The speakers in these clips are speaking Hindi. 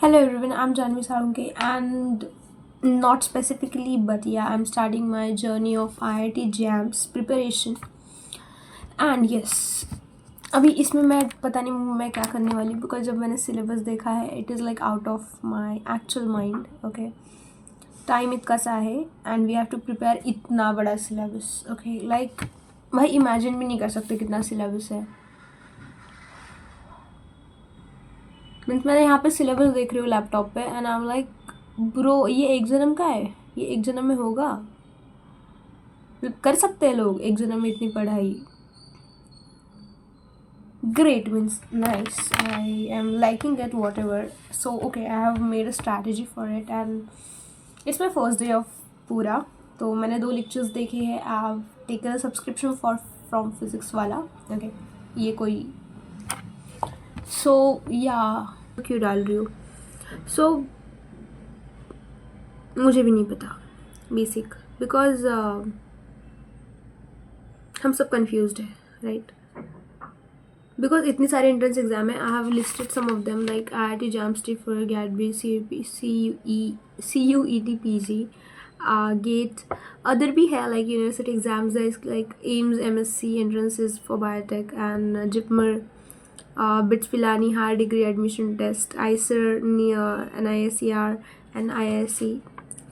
Hello everyone, I'm Janvi Sarunke and not specifically but yeah, I'm starting my journey of IIT JAMS preparation and yes, अभी इसमें मैं पता नहीं मैं क्या करने वाली हूँ बिकॉज जब मैंने सिलेबस देखा है it is like out of my actual mind. Okay, time इतना सा है and we have to prepare इतना बड़ा सिलेबस. ओके, लाइक भाई इमेजिन भी नहीं कर सकते कितना सिलेबस है. मीन्स मैंने यहाँ पे सिलेबस देख रही हूँ लैपटॉप पे and I am like bro ये एक जन्म का है, ये एक जन्म में होगा, मतलब कर सकते हैं लोग एक जन्म में इतनी पढ़ाई. Great means nice, I am liking it what ever. So okay, I have made a strategy for it and it's my first day of पूरा. तो मैंने 2 लेक्चर्स देखे हैं. I have taken a subscription for from physics वाला. ओके, ये कोई सो या क्यों डाल रही हूँ. सो मुझे भी नहीं पता बेसिक बिकॉज हम सब कंफ्यूज्ड है राइट. बिकॉज इतनी सारे एंट्रेंस एग्जाम है. I have listed some of them like IIT JAM स्टिफर GAT B C U E T P G GATE. Other भी है like university exams like AIIMS MSc entrances for biotech and JIPMER BITS Pilani higher degree admission test IISER NISER and IISc.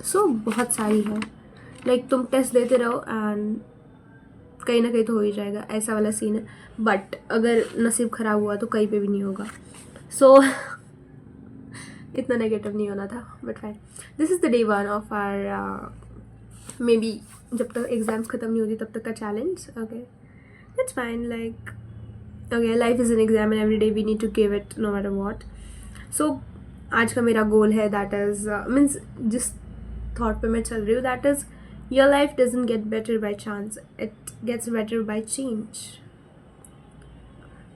So बहुत सारी है. लाइक तुम टेस्ट देते रहो एंड कहीं ना कहीं तो हो ही जाएगा, ऐसा वाला सीन है. बट अगर नसीब ख़राब हुआ तो कहीं पे भी नहीं होगा. सो इतना नेगेटिव नहीं होना था but fine. This is the day 1 of our may be जब तक एग्ज़ाम्स ख़त्म नहीं होती तब तक का challenge. Okay, that's fine. Like okay, life is an exam and every day we need to give it no matter what. So आज का मेरा गोल है दैट इज़ मीन्स जिस थॉट पे मैं चल रही हूँ that is your life doesn't get better by chance, it gets better by change.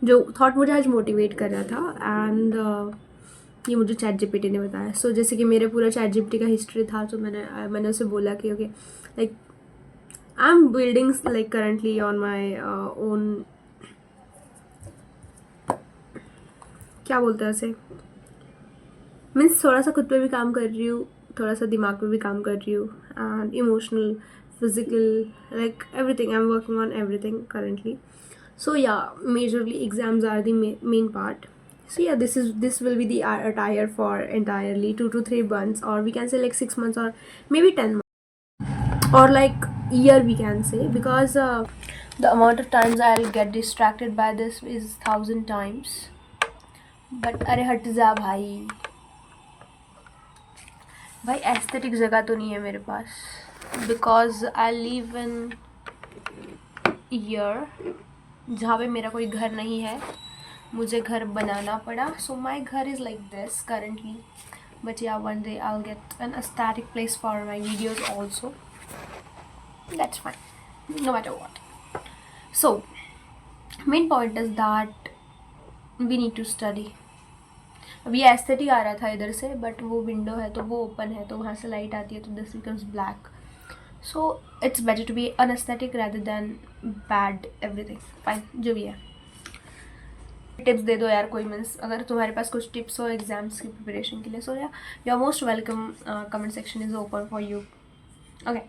जो थॉट मुझे आज मोटिवेट कर रहा था एंड ये मुझे चैट जीपीटी ने बताया. सो जैसे कि मेरे पूरा चैट जीपीटी का हिस्ट्री था तो मैंने उसे बोला कि okay like I am building like currently on my own, क्या बोलते हैं उसे, मीन्स थोड़ा सा खुद पे भी काम कर रही हूँ, थोड़ा सा दिमाग पे भी काम कर रही हूँ and emotional physical like everything I am working on everything currently. So yeah, majorly exams are the main part. So yeah, this will be the attire for entirely 2 to 3 months, or we can say like 6 months, or maybe 10 months, or like year we can say, because the amount of times I'll get distracted by this is 1,000 times. But अरे हट जा भाई, भाई एस्थेटिक जगह तो नहीं है मेरे पास because I live in here जहाँ पे मेरा कोई घर नहीं है, मुझे घर बनाना पड़ा. सो माई घर is like this currently. But yeah one day I will get an aesthetic place for my videos also. That's fine no matter what. So main point is that we need to study. अभी एस्थेटिक आ रहा था इधर से बट वो विंडो है तो वो ओपन है तो वहाँ से लाइट आती है तो this becomes black. So it's better to be unaesthetic rather than bad everything. Fine, जो भी है. टिप्स दे दो यार कोई, मीन्स अगर तुम्हारे पास कुछ टिप्स हो एग्जाम्स की प्रिपरेशन के लिए. So yeah you are most welcome. Comment section is open for you. Okay,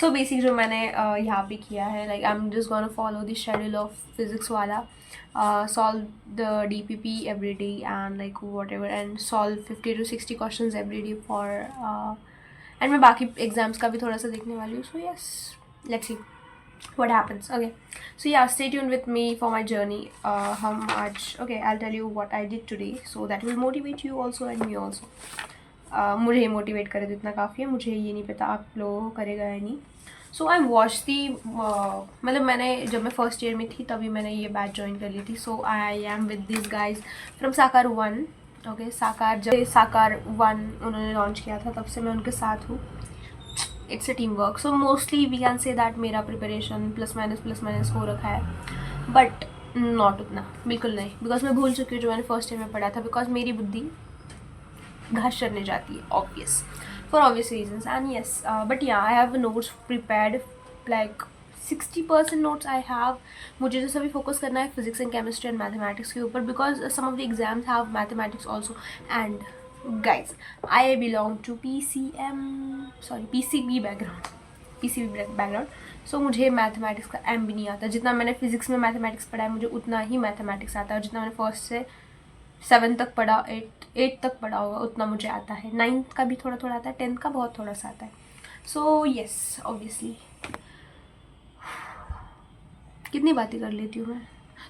so basic जो मैंने यहाँ पे किया है like I am just gonna follow the schedule of physics वाला. Solve the DPP every day and like whatever, and solve 50 to 60 questions every day for and मैं बाकी एग्जाम्स का भी थोड़ा सा देखने वाली हूँ. So yes, let's see what happens. Okay, so yeah, stay tuned with me for my journey. हम आज okay, I'll tell you what I did today so that will motivate you also and me also. मुझे ही मोटिवेट करे तो इतना काफ़ी है. मुझे ये नहीं पता आप लोगों को करेगा या नहीं. सो आई वॉच दी मतलब मैंने जब मैं फर्स्ट ईयर में थी तभी मैंने ये बैच ज्वाइन कर ली थी. So I am with this guys from Sakar 1. Okay, साकार जब साकार 1 उन्होंने लॉन्च किया था तब से मैं उनके साथ हूँ. It's a team work. So mostly we can say that मेरा प्रिपरेशन प्लस माइनस हो रखा है बट नॉट उतना, बिल्कुल नहीं. बिकॉज मैं भूल चुकी हूँ जो मैंने फर्स्ट ईयर में पढ़ा था. बिकॉज मेरी बुद्धि घास चढ़ने जाती है obvious for obvious reasons. And yes, but yeah, I have notes prepared like 60% notes I have. मुझे जो सभी फोकस करना है physics and chemistry and mathematics के ऊपर because some of the exams have mathematics also. And Guys, I belong to PCB background. So मुझे मैथमेटिक्स का एम भी नहीं आता. जितना मैंने फिजिक्स में मैथमेटिक्स पढ़ा है मुझे उतना ही मैथमेटिक्स आता है. और जितना मैंने फर्स्ट से 7 तक पढ़ा, 8 तक पढ़ा होगा उतना मुझे आता है. 9th का भी थोड़ा थोड़ा आता है, 10th का बहुत थोड़ा सा आता है. सो येस, ऑब्वियसली कितनी बातें कर लेती हूँ मैं.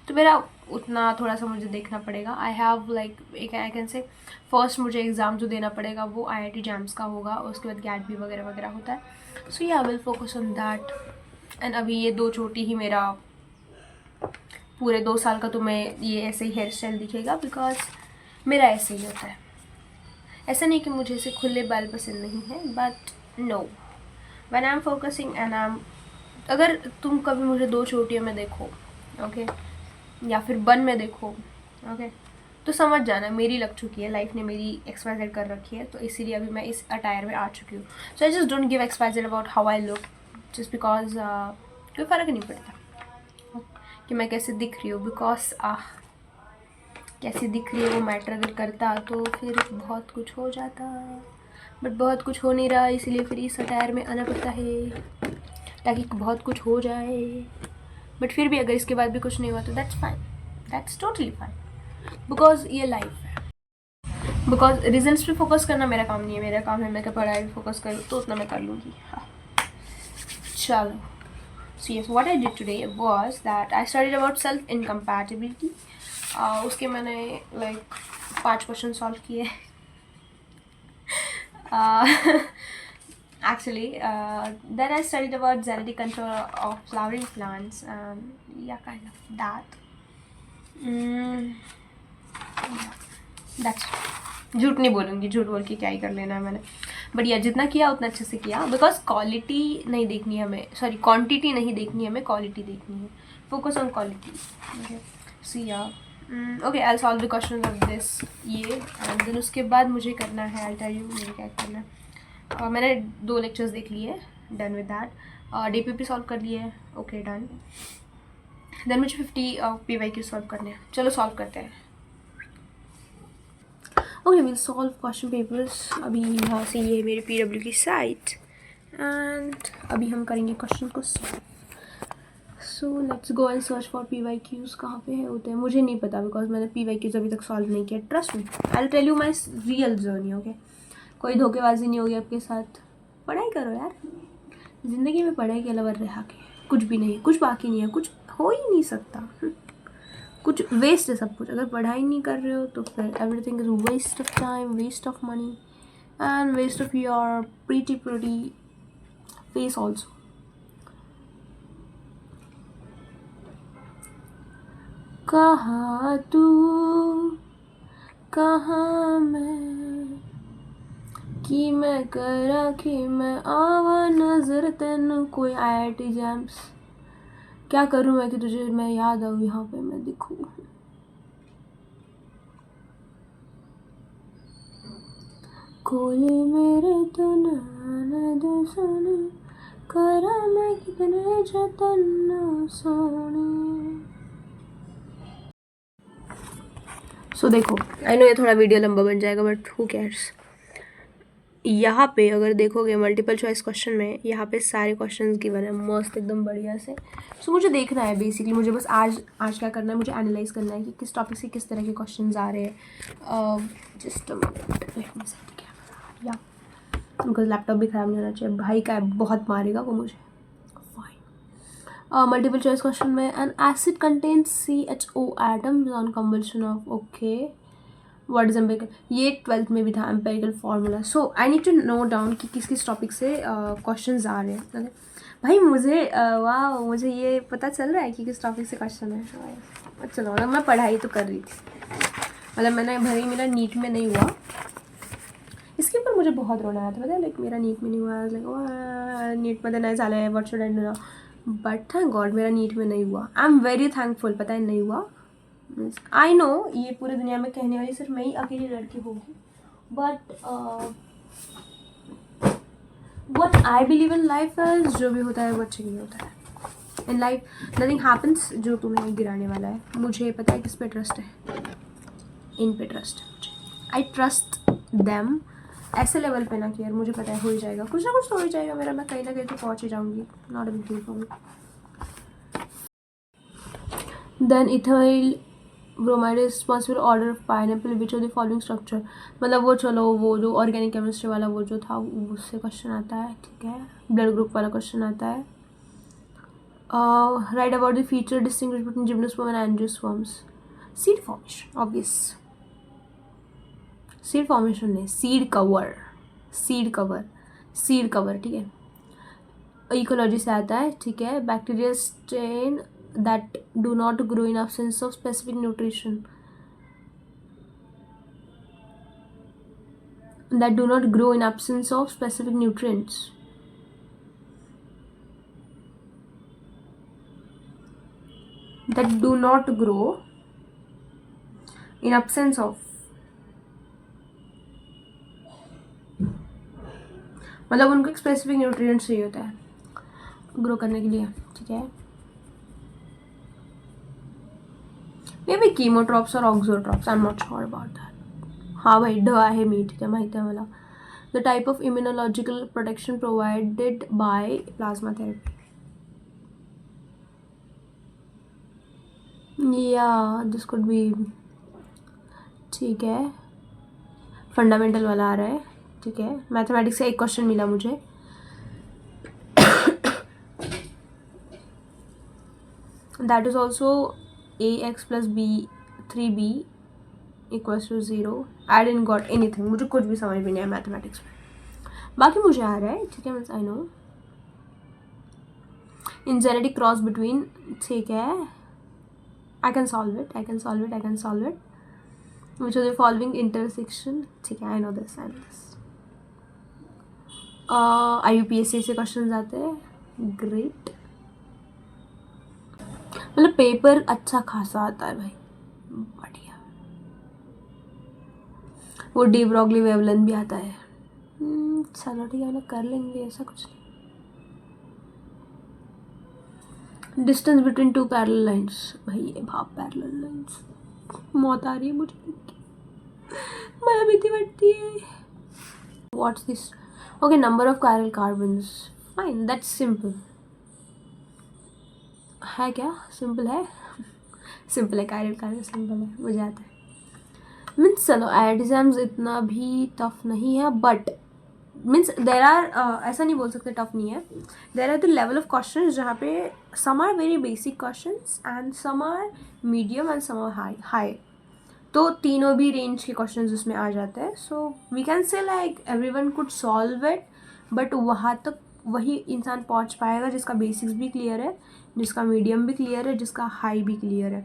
तो मेरा उतना थोड़ा सा मुझे देखना पड़ेगा. I have like I can say first मुझे एग्ज़ाम जो देना पड़ेगा वो IIT जैम्स का होगा. उसके बाद गैट भी वगैरह वगैरह होता है. सो yeah will focus on that. And अभी ये 2 चोटी ही मेरा पूरे 2 साल का तो मैं ये ऐसे ही हेयर स्टाइल दिखेगा. बिकॉज मेरा ऐसे ही होता है. ऐसा नहीं कि मुझे ऐसे खुले बाल पसंद नहीं है, but no, when I am focusing and I am, अगर तुम कभी मुझे 2 चोटियों में देखो, ओके, या फिर बन में देखो, ओके, तो समझ जाना मेरी लग चुकी है. लाइफ ने मेरी XYZ कर रखी है, तो इसीलिए अभी मैं इस अटायर में आ चुकी हूँ. So I just don't give XYZ about how I look, just because कोई फ़र्क नहीं पड़ता कि मैं कैसे दिख रही हूँ. बिकॉज कैसे दिख रही है वो मैटर अगर करता तो फिर बहुत कुछ हो जाता. बट बहुत कुछ हो नहीं रहा, इसीलिए फिर इस अटायर में आना पड़ता है ताकि बहुत कुछ हो जाए. बट फिर भी अगर इसके बाद भी कुछ नहीं हुआ तो that's fine, that's totally fine. Because ये लाइफ है. बिकॉज रिजल्ट्स पे फोकस करना मेरा काम नहीं है. मेरा काम है मैं क्या पढ़ाई पे फोकस करूँ तो उतना मैं कर लूँगी. हाँ, चलो. So yes, what I did today was that I studied about self incompatibility. उसके मैंने लाइक 5 क्वेश्चन सॉल्व किए. Actually, then I studied about genetic control of flowering plants. Yeah, kind of that. That's झूठ नहीं बोलूँगी, झूठ बोल के क्या ही कर लेना है मैंने. बट या जितना किया उतना अच्छे से किया. बिकॉज क्वालिटी नहीं देखनी है हमें, सॉरी क्वांटिटी नहीं देखनी है हमें, क्वालिटी देखनी है. Focus on quality. ओके, सी या okay, I solve the question of this ये. एंड देन उसके बाद मुझे करना है, आई टेल यू मुझे क्या करना है. मैंने 2 लेक्चर्स देख लिए, done with that. DPP solve कर लिए, ओके डन. देन मुझे 50 PYQ सॉल्व करने हैं. चलो सॉल्व करते हैं. Okay, will solve question papers. अभी यहाँ से ये मेरी PW की साइट. एंड अभी हम करेंगे क्वेश्चन को solve. So let's go and search for PYQs. कहाँ पे है होते हैं मुझे नहीं पता, बिकॉज मैंने PYQs अभी तक सॉल्व नहीं किया. Trust me, I will tell you my real journey. Okay, कोई धोखेबाजी नहीं होगी आपके साथ. पढ़ाई करो यार, ज़िंदगी में पढ़ाई के अलावा रहा के कुछ भी नहीं, कुछ बाकी नहीं है, कुछ हो ही नहीं सकता. कुछ वेस्ट है सब कुछ. अगर पढ़ाई नहीं कर रहे हो तो फिर everything is waste of time, waste of money and waste of your pretty face also. कहाँ तू कहाँ मैं कि मैं करा कि मैं आवा नजर तेन कोई IIT जैम्स. क्या करूँ मैं कि तुझे मैं याद आऊँ, यहाँ पे मैं दिखूँ. कोई मेरे तो नैन दुसने करा मैं कितने जतन सोने. सो देखो, आई नो ये थोड़ा वीडियो लंबा बन जाएगा बट हु केयर्स. यहाँ पे अगर देखोगे मल्टीपल चॉइस क्वेश्चन में यहाँ पे सारे क्वेश्चंस गिवन है मस्त एकदम बढ़िया से. सो मुझे देखना है बेसिकली, मुझे बस आज क्या करना है, मुझे एनालाइज करना है कि किस टॉपिक से किस तरह के क्वेश्चंस आ रहे हैं. जस्ट या बिकॉज लैपटॉप भी ख़राब नहीं होना चाहिए. भाई का बहुत मारेगा वो मुझे. फाइन. मल्टीपल चॉइस क्वेश्चन में an acid contains CHO atoms on combustion of. Okay, what is empirical, ये 12th में भी था empirical formula. So I need to note down कि किस किस टॉपिक से क्वेश्चंस आ रहे हैं. ओके भाई, मुझे वाह, मुझे ये पता चल रहा है कि किस टॉपिक से क्वेश्चन है. चलो, मतलब मैं पढ़ाई तो कर रही थी. मतलब मैंने भले मेरा नीट में नहीं हुआ, इसके ऊपर मुझे बहुत रोना आया था. पता है, लाइक मेरा नीट में नहीं हुआ. लाइक नीट मध्ये नाही झालं है, what should I do now. But thank God मेरा नीट में नहीं हुआ. I am very thankful. पता है नहीं हुआ. आई नो ये पूरी दुनिया में कहने वाली सिर्फ मैं ही अकेली लड़की होगी. But what I believe in life is, जो भी होता है वो अच्छे के लिए होता है. इन लाइफ नथिंग हैपन्स जो तुम्हें गिराने वाला है. मुझे पता है किस पे ट्रस्ट है. इन पे ट्रस्ट है मुझे. आई ट्रस्ट देम ऐसे लेवल पे ना कि यार मुझे पता है हो ही जाएगा, कुछ ना कुछ तो हो ही जाएगा मेरा, मैं कहीं ना कहीं तो पहुँच ही जाऊँगी, not a big deal for me. Then ethyl bromide is responsible order of pineapple which of the following structure, मतलब वो चलो वो जो ऑर्गेनिक केमिस्ट्री वाला वो जो था उससे क्वेश्चन आता है, ठीक है, ब्लड ग्रुप वाला क्वेश्चन आता है। Right about the feature distinguish between gymnosperm and angiosperms. Seed formation obvious, seed formation नहीं, seed cover, seed cover, seed cover, ठीक है, इकोलॉजी से आता है, ठीक है। Bacteria strain that do not grow in absence of specific nutrition, that do not grow in absence of specific nutrients. That do not grow in absence of, मतलब उनको एक स्पेसिफिक न्यूट्रिएंट चाहिए होता है ग्रो करने के लिए, ठीक है। मे बी कीमोट्रॉप्स और auxotrophs, I am not sure about that. हाँ भाई ढ आहे मी, ठीक है, माहिती आहे मला। The type of immunological protection provided by plasma therapy, या दिस कुड बी, ठीक है, फंडामेंटल वाला आ रहा है, ठीक है। मैथमेटिक्स से एक क्वेश्चन मिला मुझे, that is also ax plus B 3b equals to 0। I didn't got anything, मुझे कुछ भी समझ भी नहीं है मैथमेटिक्स में, बाकी मुझे आ रहा है, ठीक है, means I know. In genetic cross between, ठीक है, I can solve it, I can solve it, I can solve it. Which of the following intersection, ठीक है, I know this, I know this. IUPAC से क्वेश्चन आते हैं, ग्रेट, मतलब पेपर अच्छा खासा आता है भाई, बढ़िया। वो डी ब्रॉगली वेवलन भी आता है, चलो ठीक है, कर लेंगे, ऐसा कुछ नहीं। Distance between two parallel lines, भाई ये भाप पैरेलल लाइंस, मौत आ रही है मुझे, मला भीती वाटती है। What's this, okay, number of chiral carbons, fine, that's simple है, क्या सिंपल है? सिंपल है, कायरल कार्बन सिंपल है, मुझे आता है। मीन्स चलो एग्जाम्स इतना भी टफ नहीं है, बट मीन्स देर आर, ऐसा नहीं बोल सकते टफ नहीं है, there are the level of question जहाँ पे some are very basic question and some are medium and some are high, तो तीनों भी रेंज के क्वेश्चन उसमें आ जाते हैं। So we can say like everyone could solve it, but वहाँ तक वही इंसान पहुँच पाएगा जिसका बेसिक्स भी क्लियर है, जिसका मीडियम भी क्लियर है, जिसका हाई भी क्लियर है।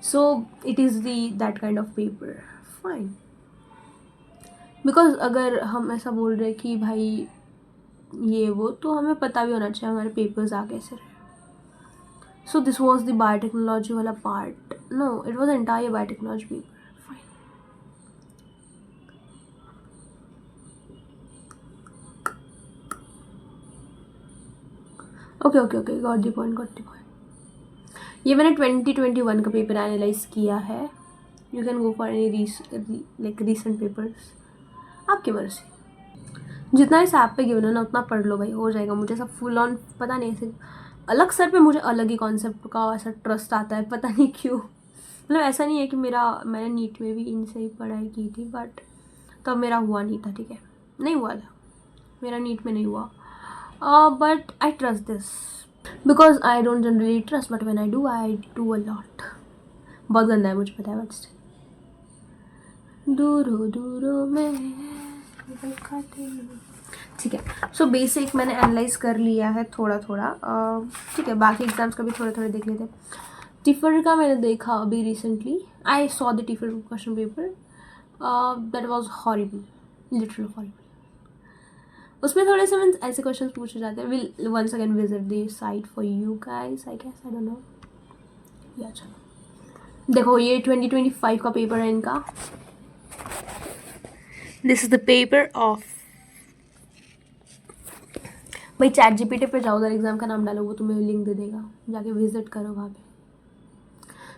So it is the that kind of paper, fine. Because अगर हम ऐसा बोल रहे कि भाई ये वो, तो हमें पता भी होना चाहिए हमारे पेपर्स आ कैसे रहे। So this was the biotechnology वाला part, no it was entire biotechnology paper, fine. Okay okay okay, got the point, got the point. ये मैंने 2021 का पेपर एनालाइज किया है, you can go for any like recent papers, आपकी मर्जी, जितना इस ऐप पे गिवन है ना उतना पढ़ लो भाई, हो जाएगा। मुझे सब फुल ऑन पता नहीं, ऐसे अलग सर पे मुझे अलग ही कॉन्सेप्ट का ऐसा ट्रस्ट आता है, पता नहीं क्यों। मतलब ऐसा नहीं है कि मैंने नीट में भी इनसे ही पढ़ाई की थी, बट तब मेरा हुआ नहीं था, ठीक है, नहीं हुआ था मेरा, नीट में नहीं हुआ, but I trust this because I don't generally trust, but when I do a lot. बहुत गंदा है मुझे पता है, बट दूरो दूरो में, ठीक है। सो बेसिक मैंने एनालाइज कर लिया है थोड़ा थोड़ा, ठीक है, बाकी एग्जाम्स का भी थोड़े थोड़े देख लेते हैं। टिफर का मैंने देखा अभी recently, I saw the TIFR question paper, that was horrible, literal horrible. उसमें थोड़े से मीन्स ऐसे क्वेश्चन पूछे जाते हैं, will once again visit the site for you guys, I guess, I don't know, yeah चलो देखो ये 2025 का पेपर है इनका, this is the paper of, भाई चैट जीपीटी पे जाओ, उधर एग्जाम का नाम डालो, वो तुम्हें लिंक दे देगा, जाके विजिट करो वहाँ पे।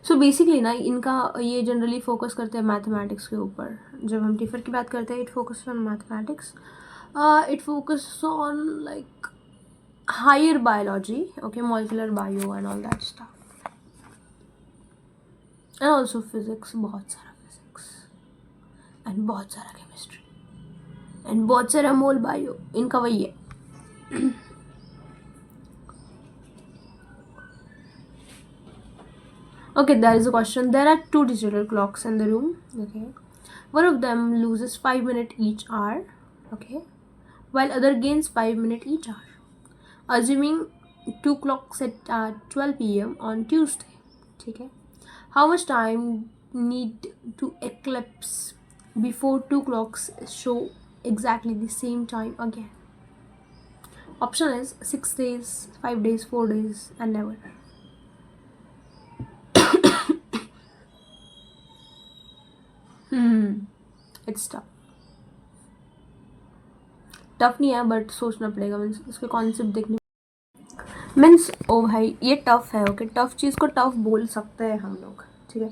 सो बेसिकली ना इनका ये जनरली फोकस करते हैं मैथमेटिक्स के ऊपर. जब हम टिफर की बात करते हैं it focus on mathematics, it focus on like higher biology, okay, molecular bio and all that stuff, and also physics, बहुत सारा फिजिक्स एंड बहुत सारा केमिस्ट्री एंड बहुत सारा मोल बायो. इनका वही है. Okay, there is a question. There are two digital clocks in the room. Okay, one of them loses 5 minutes each hour. Okay, while other gains 5 minutes each hour. Assuming two clocks at 12 p.m. on Tuesday. Okay, how much time need to eclipse before two clocks show exactly the same time again? Option is 6 days, 5 days, 4 days, and never. It's tough नहीं है बट सोचना पड़ेगा. मीन्स इसके कॉन्सेप्ट देखने मीन्स ओ भाई ये टफ है. ओके, टफ चीज़ को टफ बोल सकते हैं हम लोग. ठीक है,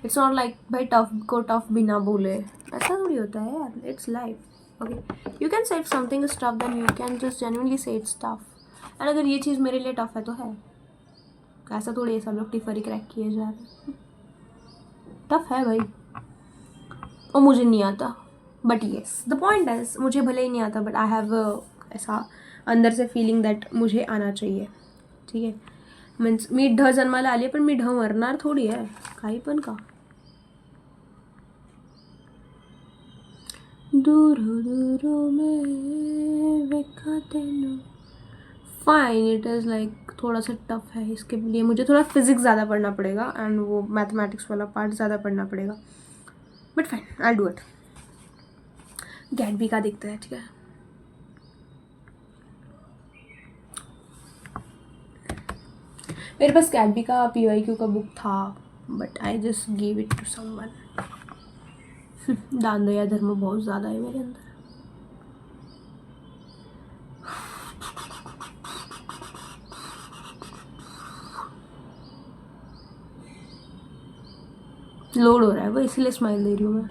इट्स नॉट लाइक भाई टफ को टफ भी ना बोले, ऐसा थोड़ी होता है यार. It's life. Okay, you can say if something is tough then you can just genuinely say it's tough. And अगर ये चीज़ मेरे लिए टफ है तो है, ऐसा थोड़ी है सब लोग टिफर ही क्रैक किए जा रहे. टफ है भाई और मुझे नहीं आता. But yes the point is मुझे भले ही नहीं आता बट आई हैव ऐसा अंदर से फीलिंग दैट मुझे आना चाहिए. ठीक है, मीन्स मी ढ जन्माला आली पण मी ढ मरणार थोडी आहे काही पण का. दूर दूरों में देखा तेनू. फाइन, इट इज़ लाइक थोड़ा सा टफ है. इसके लिए मुझे थोड़ा फिजिक्स ज़्यादा पढ़ना पड़ेगा एंड वो मैथमेटिक्स वाला पार्ट ज़्यादा पढ़ना पड़ेगा. But fine, I do it. GATE B का देखते हैं. ठीक है, मेरे पास गैट बी का PYQ का बुक था but I just give it to someone. दान दया धर्म बहुत ज़्यादा है मेरे अंदर. लोड हो रहा है वो, इसीलिए स्माइल दे रही हूँ मैं.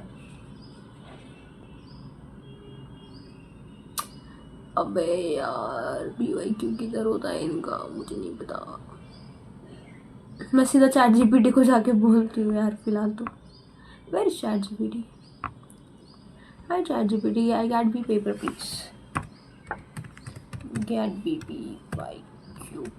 अबे यार PYQ किधर होता है इनका, मुझे नहीं पता. मैं सीधा ChatGPT को जाके बोलती हूँ यार फिलहाल तो. Where is ChatGPT? Hi ChatGPT, I GATE B paper please. GATE B PYQ.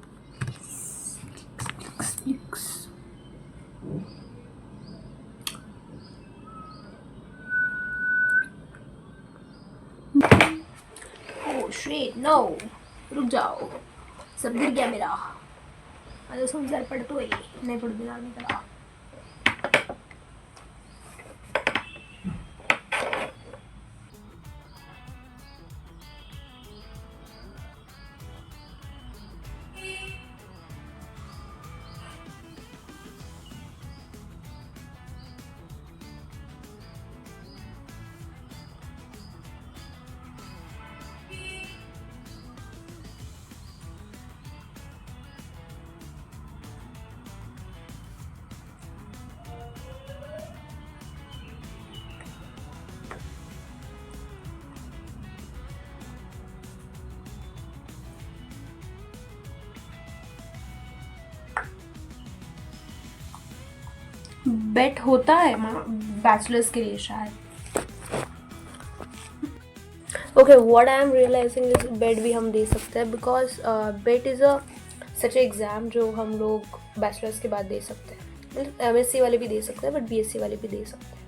Shit no, रुक जाओ, सब गिर गया मेरा. अरे सुन सर पढ़ तो ही नहीं पढ़ बिना नहीं करा. बेट होता है बैचलर्स के लिए शायद. Okay, what I am realising is BET भी हम दे सकते हैं because BET is a such exam जो हम लोग बैचलर्स के बाद दे सकते हैं. मतलब MSc वाले भी दे सकते हैं बट BSc वाले भी दे सकते हैं.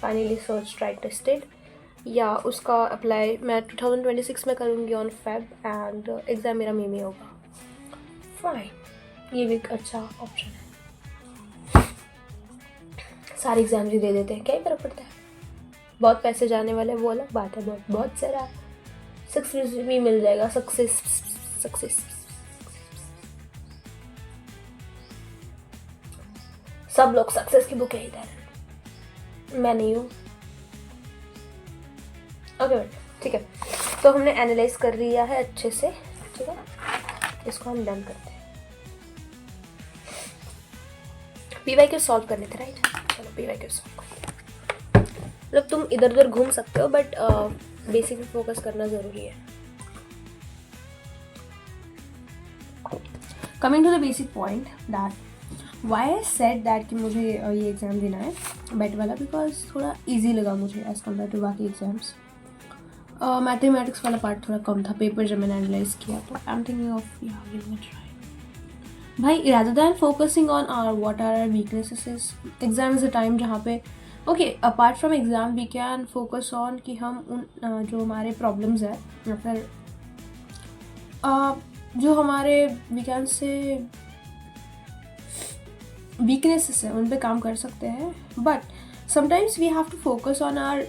फाइनली सर्च ट्राई टेस्टेड या उसका अप्लाई मैं 2026 में करूँगी ऑन Feb एंड एग्ज़ाम मेरा मई में होगा. फाइन, ये भी एक अच्छा ऑप्शन है. सारे एग्ज़ाम्स ही दे देते हैं, क्या ही फर्क पड़ता है. बहुत पैसे जाने वाले वो अलग बात है, बहुत सारा सक्सेस भी मिल जाएगा. सक्सेस सब लोग सक्सेस की बुक है इधर, मैं नहीं हूँ. ओके ठीक है, तो हमने एनालाइज कर लिया है अच्छे से. ठीक है, इसको हम डन करते हैं. PYQ सॉल्व करने थे राइट, चलो PYQ सॉल्व करते हैं। मतलब तुम इधर उधर घूम सकते हो बट बेसिक पे फोकस करना ज़रूरी है। Coming to the basic point that why I said that कि मुझे ये एग्ज़ाम देना है बेट वाला, बिकॉज थोड़ा ईजी लगा मुझे एज़ कम्पेयर टू बाकी एग्ज़ाम्स। मैथमेटिक्स वाला पार्ट थोड़ा कम था पेपर जब मैंने एनालाइज किया, तो I am thinking of giving it try भाई, rather than focusing on our what are our weaknesses, exam is a time जहाँ पे okay apart from exam we can focus on कि हम उन जो हमारे problems है या फिर जो हमारे we can say weaknesses है उन पे काम कर सकते हैं, but sometimes we have to focus on our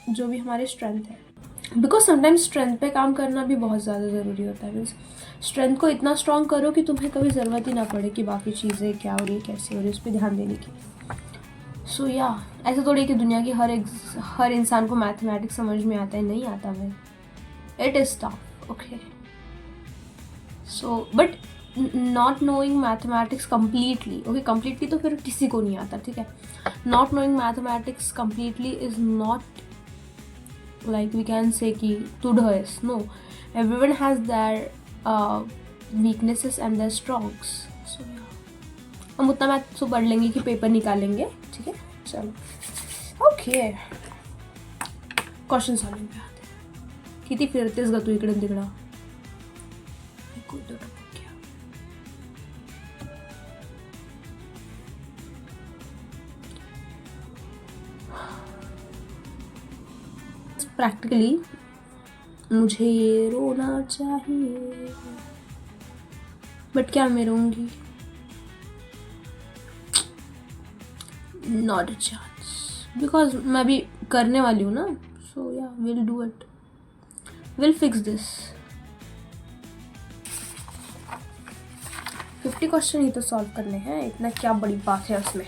जो भी हमारे strength है, बिकॉज समटाइम्स स्ट्रेंथ पे काम करना भी बहुत ज़्यादा ज़रूरी होता है। मीन्स स्ट्रेंथ को इतना स्ट्रॉन्ग करो कि तुम्हें कभी ज़रूरत ही ना पड़े कि बाकी चीज़ें क्या हो रही है कैसे हो रही है उस पर ध्यान देने की। सो या ऐसा थोड़ी कि दुनिया की हर इंसान को मैथमेटिक्स समझ में आता है, नहीं आता भाई, it is tough okay. So but not knowing mathematics completely okay, completely तो फिर किसी को नहीं आता, ठीक है। Not knowing mathematics completely is not like we can say कि to do is no, everyone has their weaknesses and their strongs, so yeah हम उतना मैथ तो पढ़ लेंगे कि पेपर निकालेंगे, ठीक है। चलो ओके क्वेश्चन सॉल्विंग पे आते हैं। किती फिरतेस ग तू इकडे तिकडं, प्रैक्टिकली मुझे ये रोना चाहिए बट क्या मैं रोऊंगी, नॉट अ चांस, बिकॉज मैं भी करने वाली हूँ ना। So yeah will do it, will fix this. 50 question ही तो सॉल्व करने हैं, इतना क्या बड़ी बात है उसमें।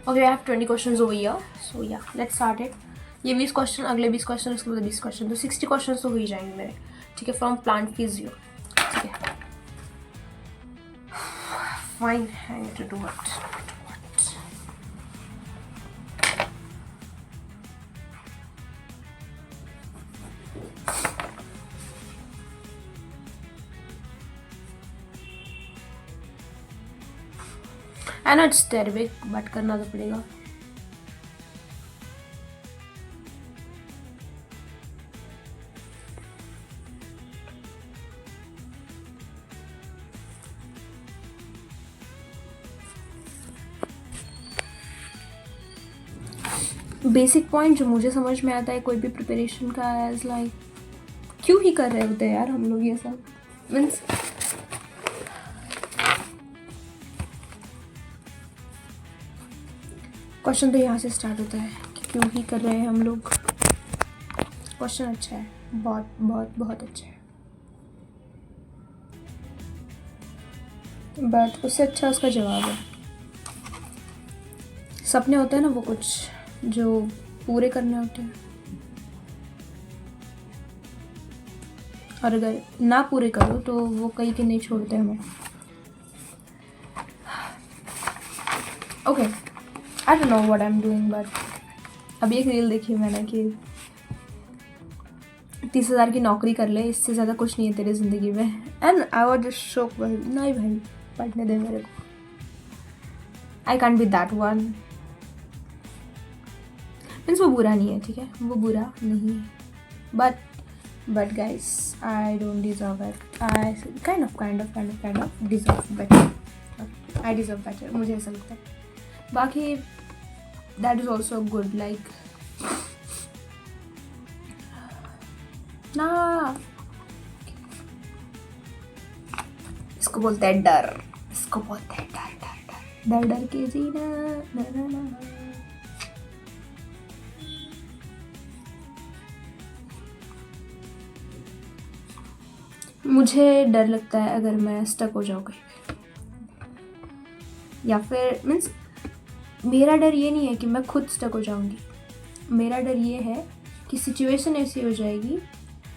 Okay, I have 20 questions over here. So yeah, let's start it. ये 20 क्वेश्चन, अगले 20 क्वेश्चन, उसके बाद 20 क्वेश्चन, तो 60 क्वेश्चन तो हो ही जाएंगे मेरे, ठीक है, फ्रॉम प्लांट फिजियो, ठीक है। Fine, I need to do it. I know it's terrible but करना तो पड़ेगा। बेसिक पॉइंट जो मुझे समझ में आता है कोई भी प्रिपरेशन का एज लाइक क्यों ही कर रहे होते हैं यार हम लोग ये सब, मीन्स क्वेश्चन तो यहाँ से स्टार्ट होता है कि क्यों ही कर रहे हैं हम लोग। क्वेश्चन अच्छा है, बहुत बहुत बहुत अच्छा है, बट उससे अच्छा उसका जवाब है। सपने होते हैं ना वो कुछ जो पूरे करने होते हैं, और अगर ना पूरे करो तो वो कहीं के नहीं छोड़ते हमें। Okay I don't know what I am doing, but अभी एक रील देखी मैंने कि 30,000 की नौकरी कर ले, इससे ज़्यादा कुछ नहीं है तेरी ज़िंदगी में। And I was just shock, भाई नहीं भाई पढ़ने दे मेरे को, I can't be that one. Means वो बुरा नहीं है, ठीक है, वो बुरा नहीं है, but guys I don't deserve it, I kind of deserve better, I deserve better, मुझे ऐसा लगता है। बाकी that is also good, like ना इसको बोलते हैं डर, इसको बोलते हैं डर डर डर डर डर के जीना ना ना ना। मुझे डर लगता है अगर मैं स्टक हो जाऊँ कहीं पे, या फिर मीन्स मेरा डर ये नहीं है कि मैं खुद स्टक हो जाऊंगी, मेरा डर ये है कि सिचुएशन ऐसी हो जाएगी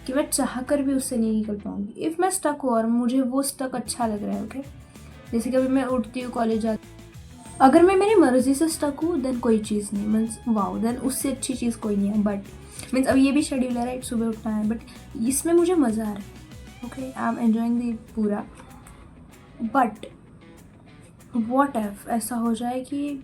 कि मैं चाह कर भी उससे नहीं निकल पाऊंगी। इफ़ मैं स्टक हूँ और मुझे वो स्टक अच्छा लग रहा है, ओके, जैसे कि अभी मैं उठती हूँ, कॉलेज जाती हूँ, अगर मैं मेरी मर्जी से स्टक हूँ देन कोई चीज़ नहीं, मीन्स वाओ, देन उससे अच्छी चीज़ कोई नहीं है। बट मीन्स अब ये भी शेड्यूल है, राइट, सुबह उठना है, बट इसमें मुझे मज़ा आ रहा है, okay, I am enjoying the पूरा। बट व्हाट इफ ऐसा हो जाए कि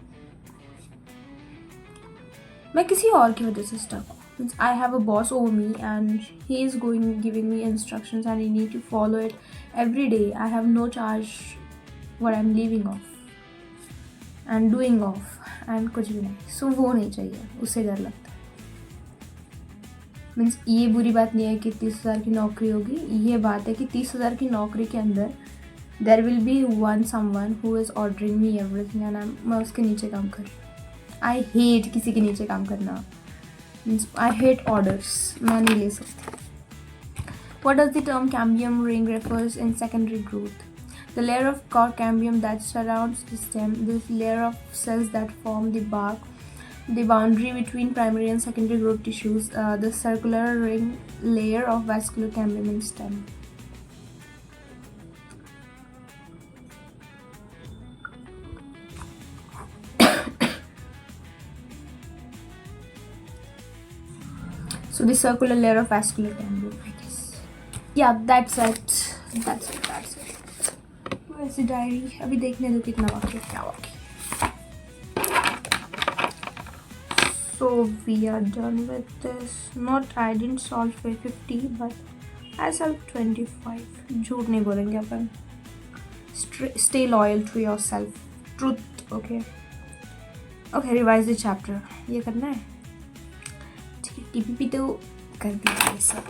मैं किसी और की वजह से स्टक हूँ, means I have a boss over me and he is going giving me instructions and I need to follow it every day, I have no charge what I am living off and doing off and कुछ भी नहीं। सो वो नहीं चाहिए, उससे डर लगता है। मीन्स ये बुरी बात नहीं है कि 30,000 की नौकरी होगी, ये बात है कि 30,000 की नौकरी के अंदर there will be someone who is ordering me everything and मैं उसके नीचे काम कर रही हूँ। आई हेट किसी के नीचे काम करना, मीन्स आई हेट ऑर्डर्स, मैं नहीं ले सकती। What does the term cambium ring refers in secondary growth? The layer of core cambium that surrounds the stem, this layer of cells that form the bark, the boundary between primary and secondary growth tissues, the circular ring layer of vascular cambium in stem. So the circular layer of vascular cambium, I guess. Yeah, that's it. That's it. वैसे डायरी अभी देखने दो कितना बाकी है, क्या बाकी। So we are done with this. Not I didn't solve 50, but I solved 25. झूठ नहीं बोलेंगे अपन. Stay loyal to yourself. Truth, okay. Okay, revise the chapter. ये करना है. ठीक है, TPP तो कर दीजिए सब.